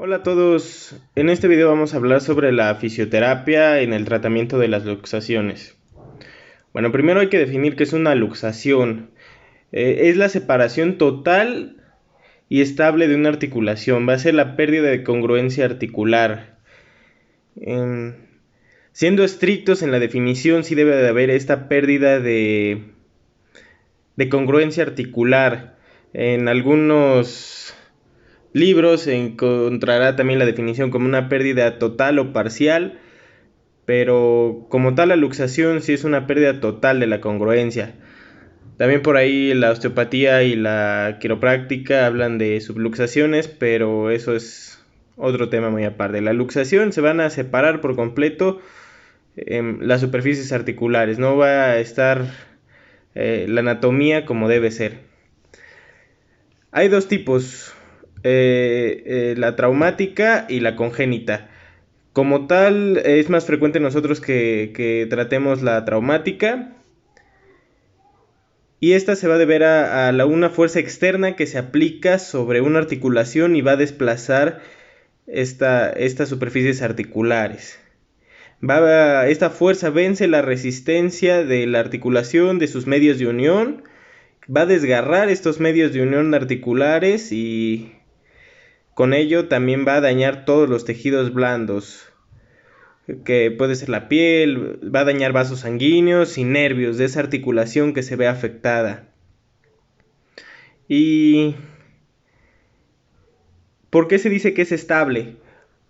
Hola a todos, en este video vamos a hablar sobre la fisioterapia en el tratamiento de las luxaciones. Bueno, primero hay que definir qué es una luxación. Es la separación total y estable de una articulación, va a ser la pérdida de congruencia articular. Em, Siendo estrictos en la definición, sí debe de haber esta pérdida de congruencia articular. En algunos libros se encontrará también la definición como una pérdida total o parcial, pero como tal la luxación sí es una pérdida total de la congruencia. También por ahí la osteopatía y la quiropráctica hablan de subluxaciones, pero eso es otro tema muy aparte. La luxación se van a separar por completo las superficies articulares, no va a estar la anatomía como debe ser. Hay dos tipos, la traumática y la congénita. Como tal, es más frecuente nosotros que tratemos la traumática. Y esta se va a deber a una fuerza externa que se aplica sobre una articulación y va a desplazar estas superficies articulares. Esta fuerza vence la resistencia de la articulación, de sus medios de unión, va a desgarrar estos medios de unión articulares y con ello también va a dañar todos los tejidos blandos, que puede ser la piel, va a dañar vasos sanguíneos y nervios de esa articulación que se ve afectada. ¿Y por qué se dice que es estable?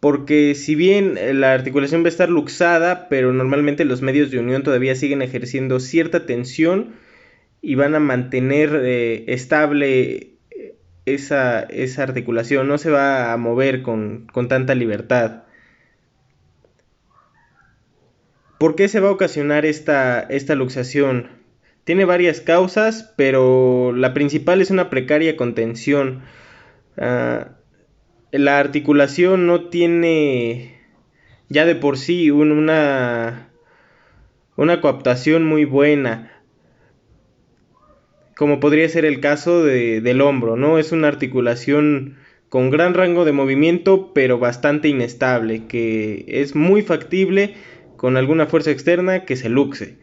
Porque si bien la articulación va a estar luxada, pero normalmente los medios de unión todavía siguen ejerciendo cierta tensión y van a mantener estable esa articulación, no se va a mover con tanta libertad. ¿Por qué se va a ocasionar esta luxación? Tiene varias causas, pero la principal es una precaria contención. Uh, la articulación no tiene ya de por sí una coaptación muy buena, como podría ser el caso del hombro, ¿no? Es una articulación con gran rango de movimiento, pero bastante inestable, que es muy factible con alguna fuerza externa que se luxe.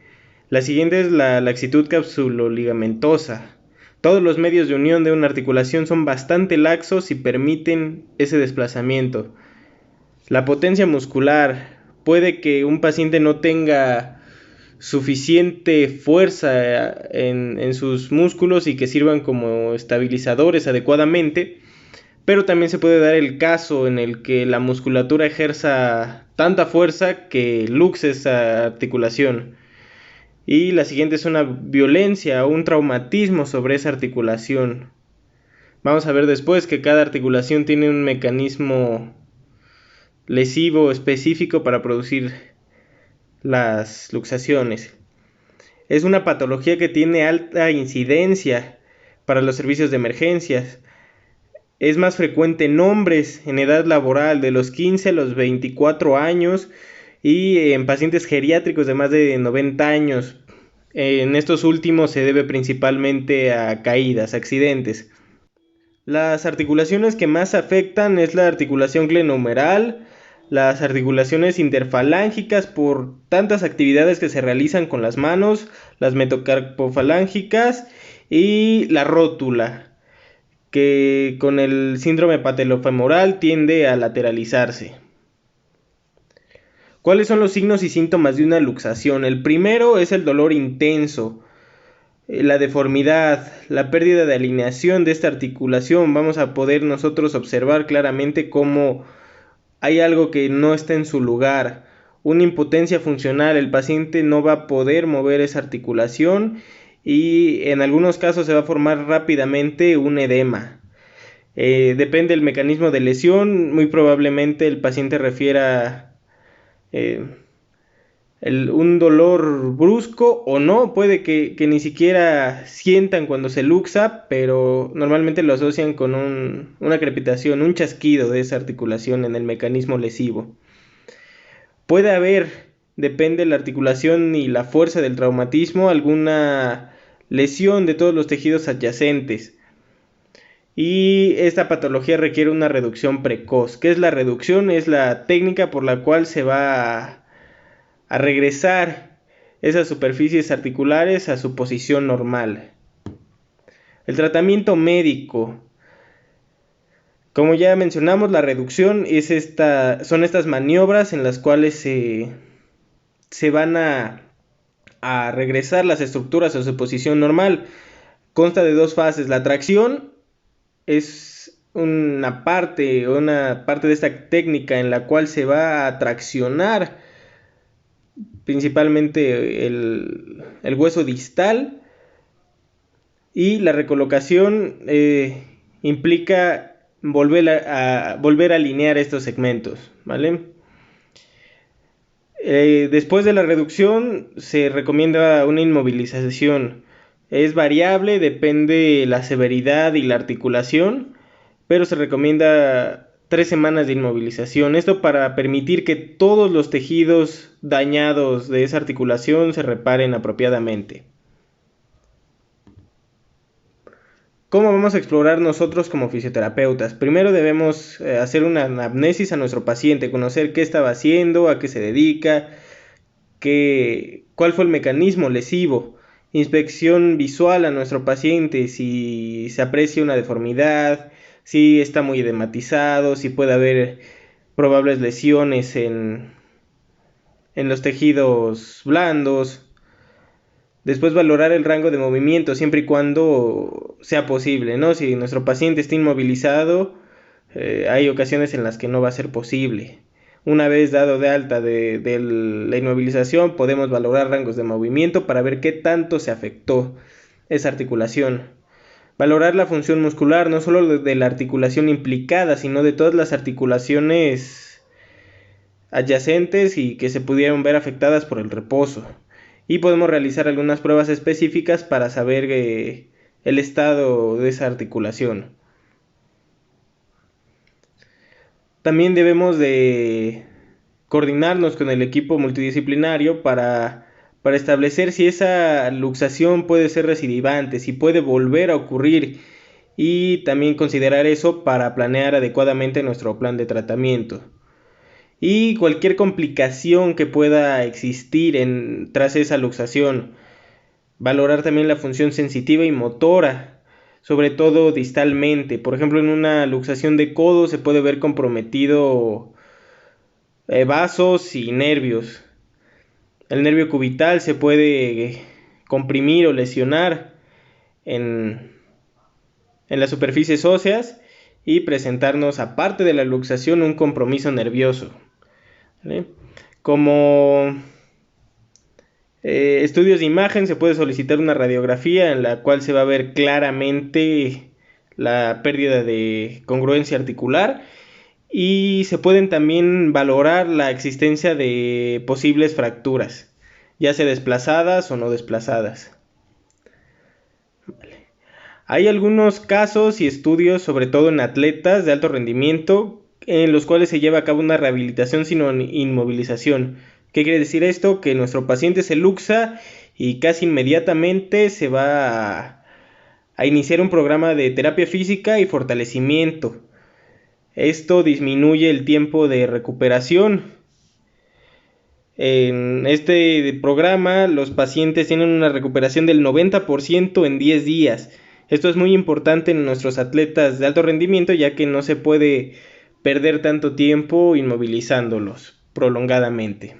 La siguiente es la laxitud capsuloligamentosa. Todos los medios de unión de una articulación son bastante laxos y permiten ese desplazamiento. La potencia muscular. Puede que un paciente no tenga suficiente fuerza en sus músculos y que sirvan como estabilizadores adecuadamente, pero también se puede dar el caso en el que la musculatura ejerza tanta fuerza que luxe esa articulación. Y la siguiente es una violencia o un traumatismo sobre esa articulación. Vamos a ver después que cada articulación tiene un mecanismo lesivo específico para producir las luxaciones. Es una patología que tiene alta incidencia para los servicios de emergencias. Es más frecuente en hombres en edad laboral de los 15 a los 24 años y en pacientes geriátricos de más de 90 años. En estos últimos se debe principalmente a caídas, accidentes. Las articulaciones que más afectan es la articulación glenohumeral, las articulaciones interfalángicas por tantas actividades que se realizan con las manos, las metacarpofalángicas y la rótula, que con el síndrome patelofemoral tiende a lateralizarse. ¿Cuáles son los signos y síntomas de una luxación? El primero es el dolor intenso, la deformidad, la pérdida de alineación de esta articulación. Vamos a poder nosotros observar claramente cómo hay algo que no está en su lugar. Una impotencia funcional, el paciente no va a poder mover esa articulación y en algunos casos se va a formar rápidamente un edema. Depende del mecanismo de lesión, muy probablemente el paciente refiera eh, un dolor brusco o no, puede que ni siquiera sientan cuando se luxa, pero normalmente lo asocian con una crepitación, un chasquido de esa articulación en el mecanismo lesivo. Puede haber, depende de la articulación y la fuerza del traumatismo, alguna lesión de todos los tejidos adyacentes. y esta patología requiere una reducción precoz. ¿Qué es la reducción? Es la técnica por la cual se va a regresar esas superficies articulares a su posición normal. El tratamiento médico. Como ya mencionamos, la reducción son estas maniobras en las cuales se van a regresar las estructuras a su posición normal. Consta de dos fases. La tracción es una parte de esta técnica en la cual se va a traccionar principalmente el hueso distal, y la recolocación implica volver a alinear estos segmentos, ¿vale? Después de la reducción se recomienda una inmovilización. Es variable, depende la severidad y la articulación, pero se recomienda 3 semanas de inmovilización. Esto para permitir que todos los tejidos dañados de esa articulación se reparen apropiadamente. ¿Cómo vamos a explorar nosotros como fisioterapeutas? Primero debemos hacer una anamnesis a nuestro paciente, conocer qué estaba haciendo, a qué se dedica, cuál fue el mecanismo lesivo, inspección visual a nuestro paciente, si se aprecia una deformidad, si está muy edematizado, si puede haber probables lesiones en los tejidos blandos. Después valorar el rango de movimiento siempre y cuando sea posible, ¿no? Si nuestro paciente está inmovilizado, hay ocasiones en las que no va a ser posible. Una vez dado de alta de la inmovilización, podemos valorar rangos de movimiento para ver qué tanto se afectó esa articulación. Valorar la función muscular, no solo de la articulación implicada, sino de todas las articulaciones adyacentes y que se pudieron ver afectadas por el reposo. Y podemos realizar algunas pruebas específicas para saber el estado de esa articulación. También debemos de coordinarnos con el equipo multidisciplinario para establecer si esa luxación puede ser recidivante, si puede volver a ocurrir, y también considerar eso para planear adecuadamente nuestro plan de tratamiento. Y cualquier complicación que pueda existir tras esa luxación. Valorar también la función sensitiva y motora, sobre todo distalmente. Por ejemplo, en una luxación de codo se puede ver comprometido vasos y nervios. El nervio cubital se puede comprimir o lesionar en las superficies óseas y presentarnos, aparte de la luxación, un compromiso nervioso, ¿vale? Como estudios de imagen, se puede solicitar una radiografía en la cual se va a ver claramente la pérdida de congruencia articular, y se pueden también valorar la existencia de posibles fracturas, ya sea desplazadas o no desplazadas. Vale. Hay algunos casos y estudios, sobre todo en atletas de alto rendimiento, en los cuales se lleva a cabo una rehabilitación sin inmovilización. ¿Qué quiere decir esto? Que nuestro paciente se luxa y casi inmediatamente se va a iniciar un programa de terapia física y fortalecimiento. Esto disminuye el tiempo de recuperación. En este programa los pacientes tienen una recuperación del 90% en 10 días. Esto es muy importante en nuestros atletas de alto rendimiento, ya que no se puede perder tanto tiempo inmovilizándolos prolongadamente.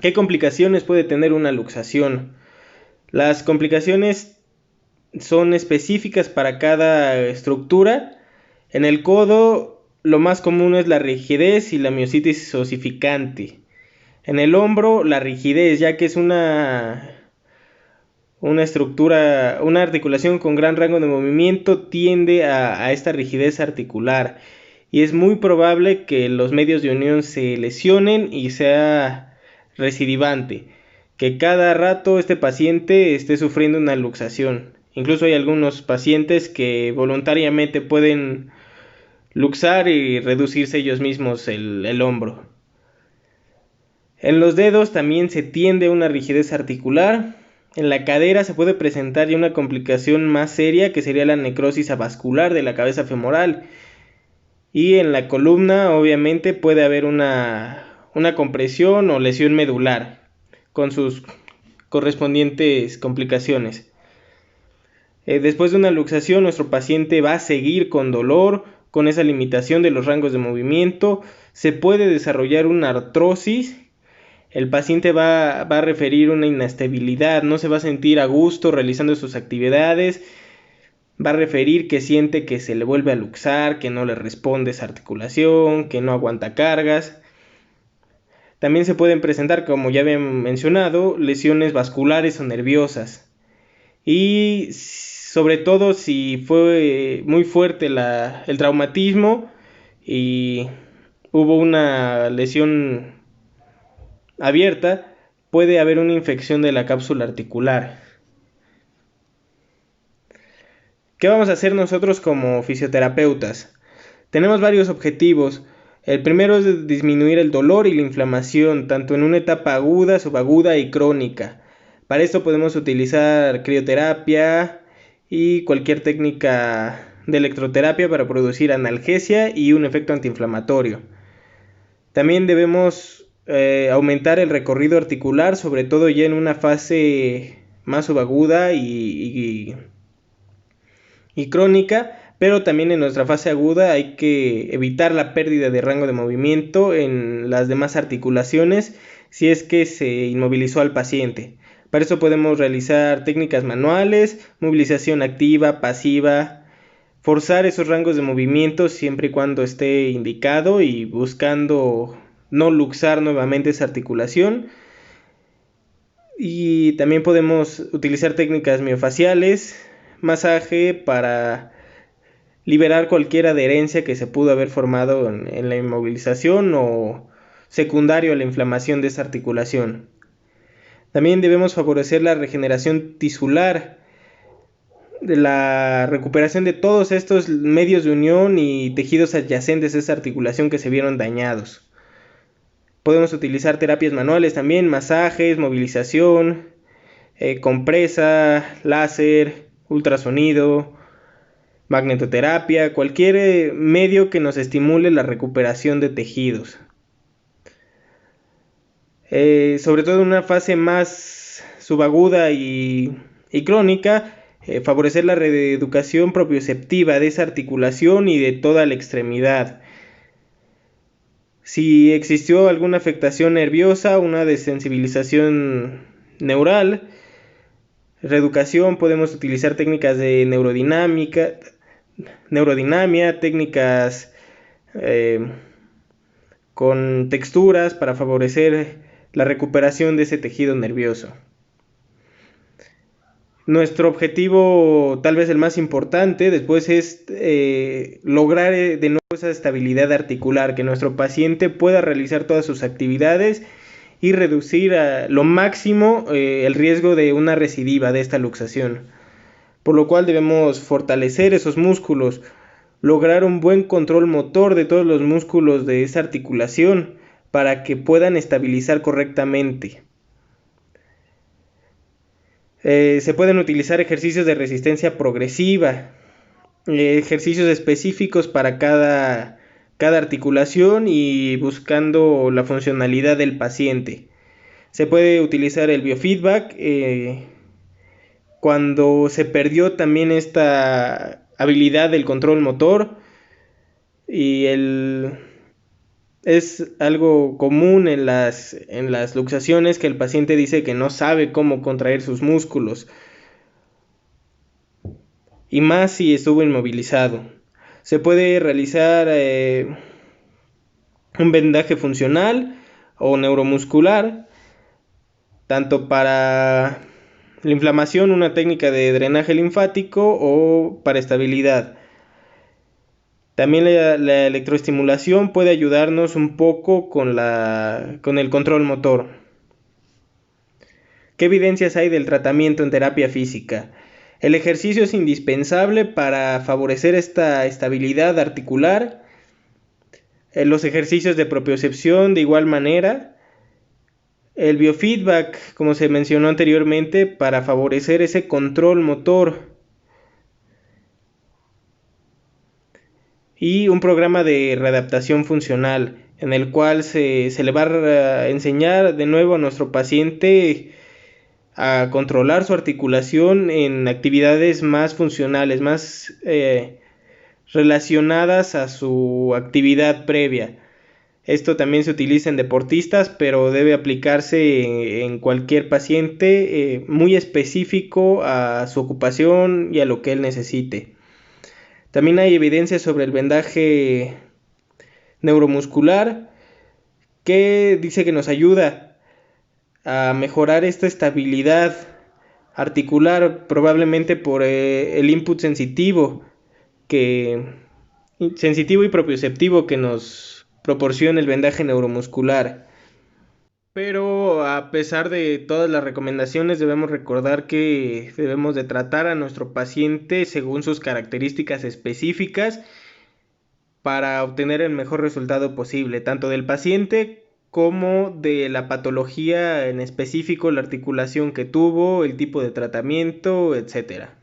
¿Qué complicaciones puede tener una luxación? Las complicaciones son específicas para cada estructura. En el codo, lo más común es la rigidez y la miositis osificante. En el hombro, la rigidez, ya que es una estructura, una articulación con gran rango de movimiento, tiende a esta rigidez articular, y es muy probable que los medios de unión se lesionen y sea recidivante, que cada rato este paciente esté sufriendo una luxación. Incluso hay algunos pacientes que voluntariamente pueden luxar y reducirse ellos mismos el hombro. En los dedos también se tiende a una rigidez articular. En la cadera se puede presentar ya una complicación más seria, que sería la necrosis avascular de la cabeza femoral. Y en la columna obviamente puede haber una compresión o lesión medular con sus correspondientes complicaciones. Después de una luxación, nuestro paciente va a seguir con dolor, con esa limitación de los rangos de movimiento. Se puede desarrollar una artrosis. El paciente va a referir una inestabilidad, no se va a sentir a gusto realizando sus actividades. Va a referir que siente que se le vuelve a luxar, que no le responde esa articulación, que no aguanta cargas. También se pueden presentar, como ya había mencionado, lesiones vasculares o nerviosas. Y sobre todo si fue muy fuerte el traumatismo y hubo una lesión abierta, puede haber una infección de la cápsula articular. ¿Qué vamos a hacer nosotros como fisioterapeutas? Tenemos varios objetivos. El primero es disminuir el dolor y la inflamación, tanto en una etapa aguda, subaguda y crónica. Para esto podemos utilizar crioterapia y cualquier técnica de electroterapia para producir analgesia y un efecto antiinflamatorio. También debemos aumentar el recorrido articular, sobre todo ya en una fase más subaguda y crónica, pero también en nuestra fase aguda hay que evitar la pérdida de rango de movimiento en las demás articulaciones si es que se inmovilizó al paciente. Para eso podemos realizar técnicas manuales, movilización activa, pasiva, forzar esos rangos de movimiento siempre y cuando esté indicado y buscando no luxar nuevamente esa articulación. Y también podemos utilizar técnicas miofaciales, masaje para liberar cualquier adherencia que se pudo haber formado en la inmovilización o secundario a la inflamación de esa articulación. También debemos favorecer la regeneración tisular, de la recuperación de todos estos medios de unión y tejidos adyacentes a esa articulación que se vieron dañados. Podemos utilizar terapias manuales también, masajes, movilización, compresa, láser, ultrasonido, magnetoterapia, cualquier medio que nos estimule la recuperación de tejidos. Sobre todo en una fase más subaguda y crónica, favorecer la reeducación propioceptiva de esa articulación y de toda la extremidad. Si existió alguna afectación nerviosa, una desensibilización neural, reeducación, podemos utilizar técnicas de neurodinamia, técnicas con texturas para favorecer la recuperación de ese tejido nervioso. Nuestro objetivo, tal vez el más importante, después es lograr de nuevo esa estabilidad articular, que nuestro paciente pueda realizar todas sus actividades y reducir a lo máximo el riesgo de una recidiva de esta luxación. Por lo cual debemos fortalecer esos músculos, lograr un buen control motor de todos los músculos de esa articulación para que puedan estabilizar correctamente. Se pueden utilizar ejercicios de resistencia progresiva, ejercicios específicos para cada articulación y buscando la funcionalidad del paciente. Se puede utilizar el biofeedback cuando se perdió también esta habilidad del control motor, y es algo común en las luxaciones que el paciente dice que no sabe cómo contraer sus músculos, y más si estuvo inmovilizado. Se puede realizar un vendaje funcional o neuromuscular, tanto para la inflamación, una técnica de drenaje linfático, o para estabilidad. También la electroestimulación puede ayudarnos un poco con el control motor. ¿Qué evidencias hay del tratamiento en terapia física? El ejercicio es indispensable para favorecer esta estabilidad articular. Los ejercicios de propiocepción de igual manera. El biofeedback, como se mencionó anteriormente, para favorecer ese control motor. Y un programa de readaptación funcional en el cual se le va a enseñar de nuevo a nuestro paciente a controlar su articulación en actividades más funcionales, más relacionadas a su actividad previa. Esto también se utiliza en deportistas, pero debe aplicarse en cualquier paciente, muy específico a su ocupación y a lo que él necesite. También hay evidencia sobre el vendaje neuromuscular que dice que nos ayuda a mejorar esta estabilidad articular, probablemente por el input sensitivo y propioceptivo que nos proporciona el vendaje neuromuscular. Pero a pesar de todas las recomendaciones, debemos recordar que debemos de tratar a nuestro paciente según sus características específicas para obtener el mejor resultado posible, tanto del paciente como de la patología en específico, la articulación que tuvo, el tipo de tratamiento, etcétera.